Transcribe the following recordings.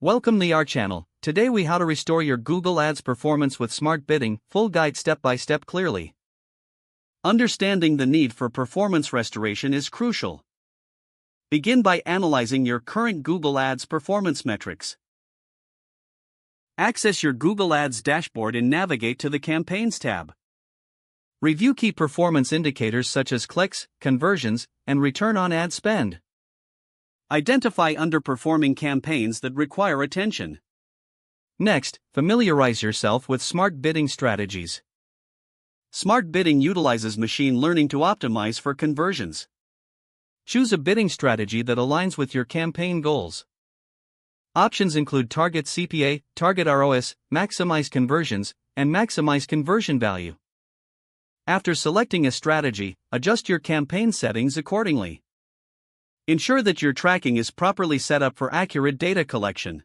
Welcome to our channel. Today we how to restore your Google Ads performance with smart bidding, full guide step by step clearly. Understanding the need for performance restoration is crucial. Begin by analyzing your current Google Ads performance metrics. Access your Google Ads dashboard and navigate to the Campaigns tab. Review key performance indicators such as clicks, conversions, and return on ad spend. Identify underperforming campaigns that require attention. Next, familiarize yourself with smart bidding strategies. Smart bidding utilizes machine learning to optimize for conversions. Choose a bidding strategy that aligns with your campaign goals. Options include target CPA, target ROAS, maximize conversions, and maximize conversion value. After selecting a strategy, adjust your campaign settings accordingly. Ensure that your tracking is properly set up for accurate data collection.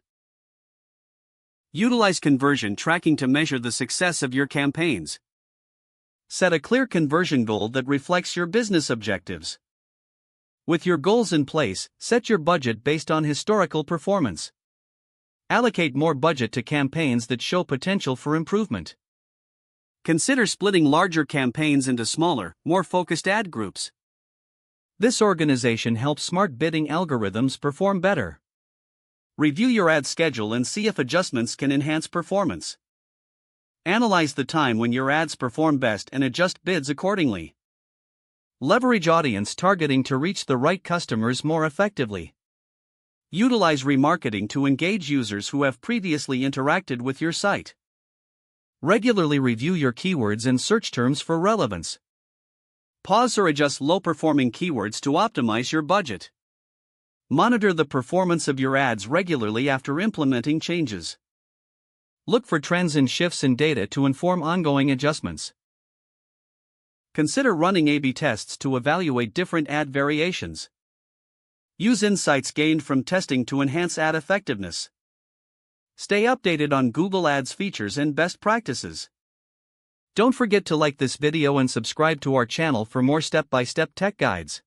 Utilize conversion tracking to measure the success of your campaigns. Set a clear conversion goal that reflects your business objectives. With your goals in place, set your budget based on historical performance. Allocate more budget to campaigns that show potential for improvement. Consider splitting larger campaigns into smaller, more focused ad groups. This organization helps smart bidding algorithms perform better. Review your ad schedule and see if adjustments can enhance performance. Analyze the time when your ads perform best and adjust bids accordingly. Leverage audience targeting to reach the right customers more effectively. Utilize remarketing to engage users who have previously interacted with your site. Regularly review your keywords and search terms for relevance. Pause or adjust low-performing keywords to optimize your budget. Monitor the performance of your ads regularly after implementing changes. Look for trends and shifts in data to inform ongoing adjustments. Consider running A/B tests to evaluate different ad variations. Use insights gained from testing to enhance ad effectiveness. Stay updated on Google Ads features and best practices. Don't forget to like this video and subscribe to our channel for more step-by-step tech guides.